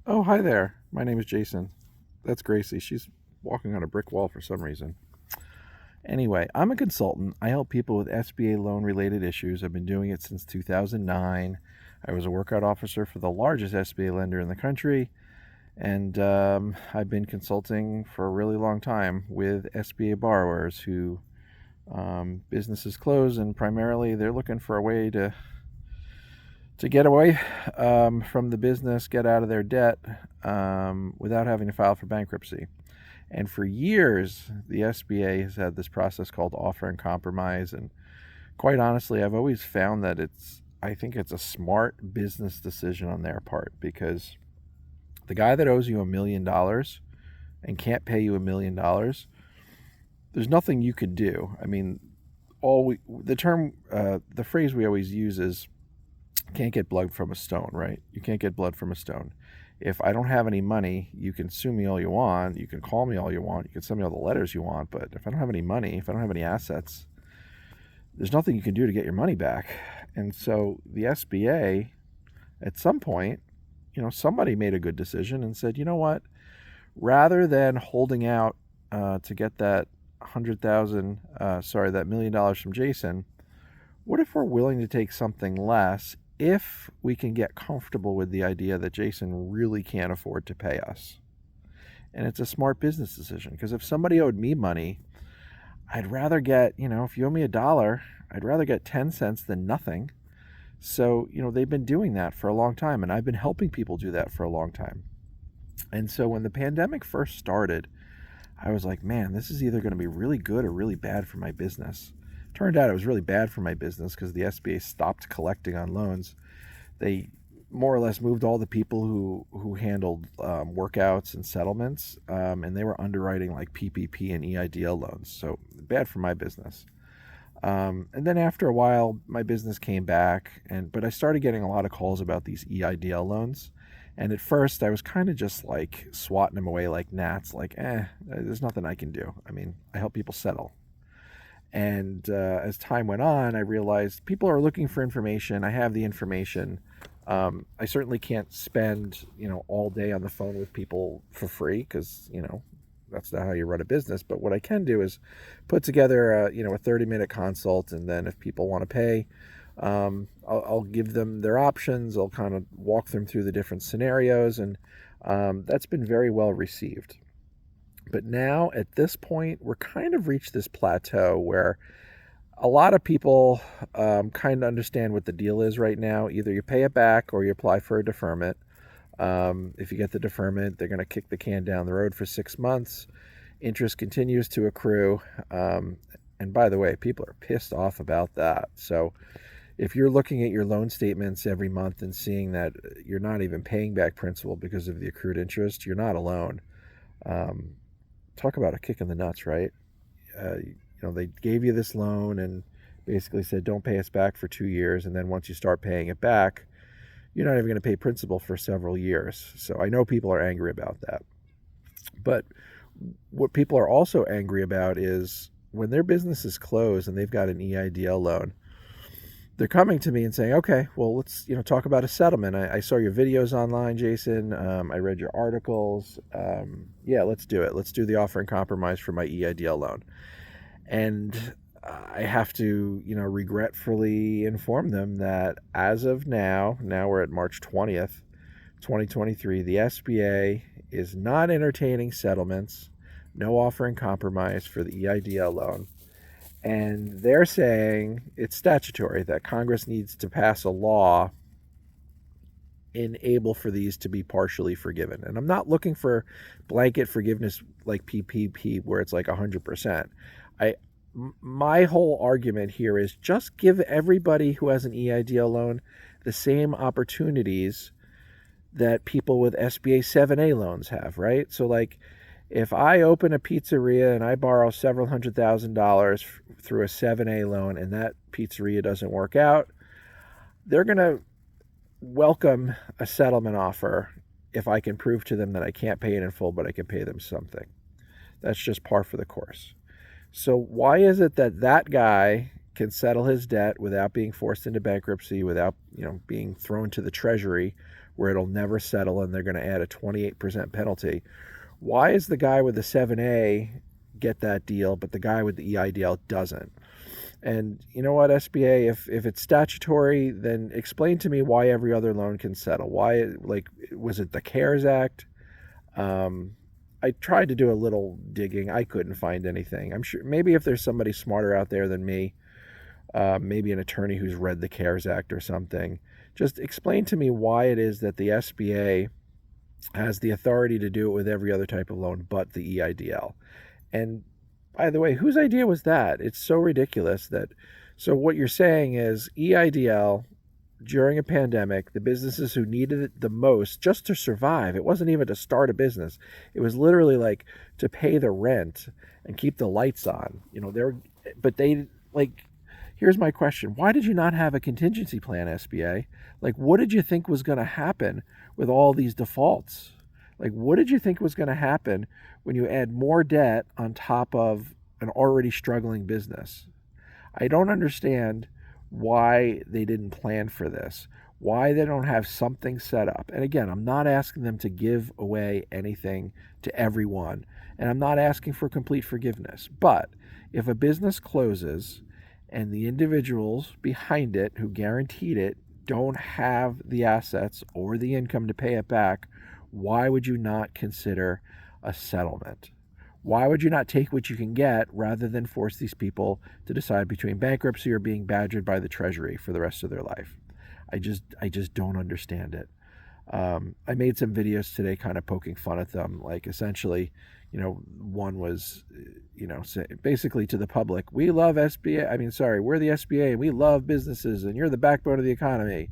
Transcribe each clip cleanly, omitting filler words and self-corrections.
Oh, hi there. My name is Jason. That's Gracie. She's walking on a brick wall for some reason. Anyway, I'm a consultant. I help people with SBA loan related issues. I've been doing it since 2009. I was a workout officer for the largest SBA lender in the country, and I've been consulting for a really long time with SBA borrowers who businesses close, and primarily they're looking for a way to get away from the business, get out of their debt without having to file for bankruptcy. And for years, the SBA has had this process called offer and compromise. And quite honestly, I've always found that I think it's a smart business decision on their part, because the guy that owes you $1 million and can't pay you $1 million, there's nothing you could do. I mean, the phrase we always use is can't get blood from a stone, right? You can't get blood from a stone. If I don't have any money, you can sue me all you want, you can call me all you want, you can send me all the letters you want, but if I don't have any money, if I don't have any assets, there's nothing you can do to get your money back. And so the SBA, at some point, somebody made a good decision and said, you know what, rather than holding out to get that that $1 million from Jason, what if we're willing to take something less if we can get comfortable with the idea that Jason really can't afford to pay us? And it's a smart business decision, because if somebody owed me money, I'd rather get, if you owe me $1, I'd rather get 10 cents than nothing. So, they've been doing that for a long time, and I've been helping people do that for a long time. And so when the pandemic first started, I was like, man, this is either going to be really good or really bad for my business. Turned out it was really bad for my business because the SBA stopped collecting on loans. They more or less moved all the people who handled workouts and settlements, and they were underwriting like PPP and EIDL loans. So bad for my business. And then after a while, my business came back, but I started getting a lot of calls about these EIDL loans. And at first, I was kind of just like swatting them away like gnats, like, there's nothing I can do. I mean, I help people settle. And as time went on, I realized people are looking for information. I have the information. I certainly can't spend, all day on the phone with people for free, because, that's not how you run a business. But what I can do is put together, a 30-minute consult. And then if people want to pay, I'll give them their options. I'll kind of walk them through the different scenarios. And that's been very well received. But now at this point, we're kind of reached this plateau where a lot of people kind of understand what the deal is right now. Either you pay it back or you apply for a deferment. If you get the deferment, they're going to kick the can down the road for 6 months. Interest continues to accrue. And by the way, people are pissed off about that. So if you're looking at your loan statements every month and seeing that you're not even paying back principal because of the accrued interest, you're not alone. Talk about a kick in the nuts, right? They gave you this loan and basically said, don't pay us back for 2 years. And then once you start paying it back, you're not even going to pay principal for several years. So I know people are angry about that. But what people are also angry about is when their business is closed and they've got an EIDL loan, they're coming to me and saying, okay, well, let's talk about a settlement. I saw your videos online, Jason. I read your articles. Yeah, let's do it. Let's do the offer and compromise for my EIDL loan. And I have to, regretfully inform them that as of now we're at March 20th, 2023, the SBA is not entertaining settlements, no offer and compromise for the EIDL loan. And they're saying it's statutory, that Congress needs to pass a law enable for these to be partially forgiven. And I'm not looking for blanket forgiveness like PPP where it's like 100%. My whole argument here is just give everybody who has an EIDL loan the same opportunities that people with SBA 7A loans have, right? So like, if I open a pizzeria and I borrow several $100,000 through a 7A loan and that pizzeria doesn't work out, they're going to welcome a settlement offer if I can prove to them that I can't pay it in full, but I can pay them something. That's just par for the course. So why is it that that guy can settle his debt without being forced into bankruptcy, without being thrown to the treasury, where it'll never settle and they're going to add a 28% penalty. Why is the guy with the 7A get that deal, but the guy with the EIDL doesn't? And you know what, SBA, if it's statutory, then explain to me why every other loan can settle. Why, like, was it the CARES Act? I tried to do a little digging. I couldn't find anything. I'm sure maybe if there's somebody smarter out there than me, maybe an attorney who's read the CARES Act or something, just explain to me why it is that the SBA has the authority to do it with every other type of loan but the EIDL. And by the way, whose idea was that? It's so ridiculous that, so what you're saying is EIDL, during a pandemic, the businesses who needed it the most just to survive, it wasn't even to start a business. It was literally like to pay the rent and keep the lights on. Here's my question. Why did you not have a contingency plan, SBA? Like, what did you think was going to happen with all these defaults? Like, what did you think was going to happen when you add more debt on top of an already struggling business? I don't understand why they didn't plan for this, why they don't have something set up. And again, I'm not asking them to give away anything to everyone, and I'm not asking for complete forgiveness. But if a business closes and the individuals behind it who guaranteed it don't have the assets or the income to pay it back, why would you not consider a settlement? Why would you not take what you can get rather than force these people to decide between bankruptcy or being badgered by the Treasury for the rest of their life? I just don't understand it. I made some videos today kind of poking fun at them. Like, essentially, one was, basically to the public, we love SBA. We're the SBA and we love businesses and you're the backbone of the economy,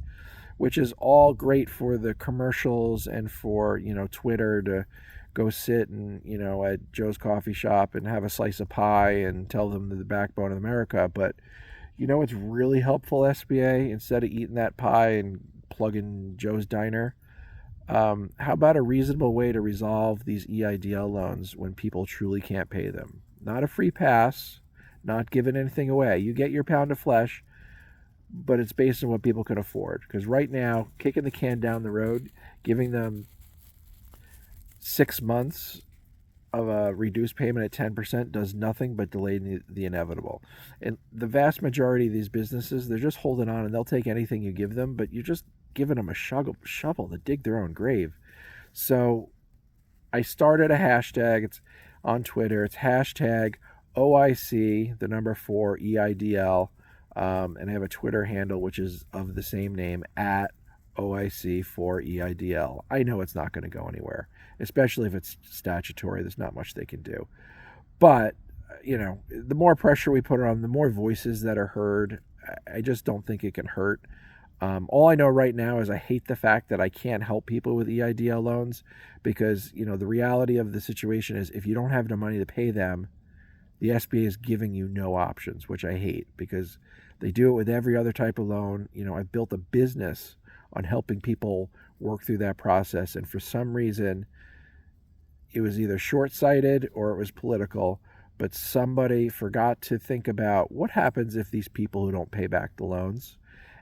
which is all great for the commercials and for, Twitter to go sit and, at Joe's coffee shop and have a slice of pie and tell them they're the backbone of America. But it's really helpful, SBA, instead of eating that pie and plugging Joe's Diner, how about a reasonable way to resolve these EIDL loans when people truly can't pay them? Not a free pass, not giving anything away. You get your pound of flesh, but it's based on what people can afford. Because right now, kicking the can down the road, giving them 6 months of a reduced payment at 10% does nothing but delay the inevitable. And the vast majority of these businesses, they're just holding on and they'll take anything you give them, but you're just giving them a shovel to dig their own grave. So I started a hashtag. It's on Twitter. It's hashtag OIC, the number 4 EIDL. And I have a Twitter handle, which is of the same name, at OIC4EIDL. I know it's not going to go anywhere, especially if it's statutory. There's not much they can do. But, the more pressure we put on them, the more voices that are heard. I just don't think it can hurt. All I know right now is I hate the fact that I can't help people with EIDL loans because, the reality of the situation is if you don't have the money to pay them, the SBA is giving you no options, which I hate because they do it with every other type of loan. I've built a business on helping people work through that process. And for some reason, it was either short-sighted or it was political, but somebody forgot to think about what happens if these people who don't pay back the loans.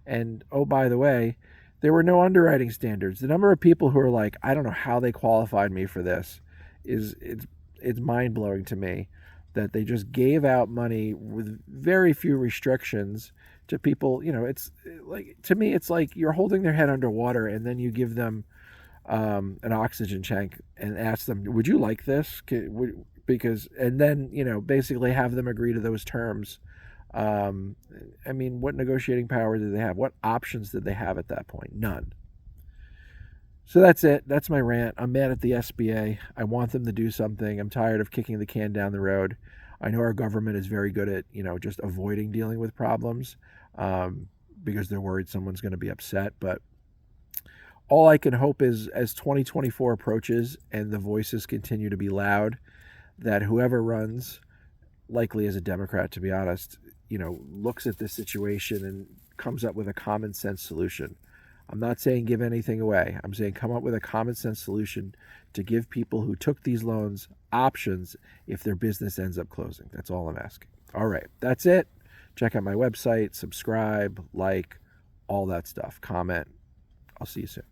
And, oh, by the way, there were no underwriting standards. The number of people who are like, I don't know how they qualified me for this, it's mind-blowing to me that they just gave out money with very few restrictions to people. It's like, to me, it's like you're holding their head underwater and then you give them an oxygen tank and ask them, would you like this? And then, basically have them agree to those terms. What negotiating power did they have? What options did they have at that point? None. So that's it. That's my rant. I'm mad at the SBA. I want them to do something. I'm tired of kicking the can down the road. I know our government is very good at, just avoiding dealing with problems because they're worried someone's going to be upset. But all I can hope is as 2024 approaches and the voices continue to be loud, that whoever runs, likely as a Democrat, to be honest, looks at this situation and comes up with a common sense solution. I'm not saying give anything away. I'm saying come up with a common sense solution to give people who took these loans options if their business ends up closing. That's all I'm asking. All right, that's it. Check out my website, subscribe, like, all that stuff. Comment. I'll see you soon.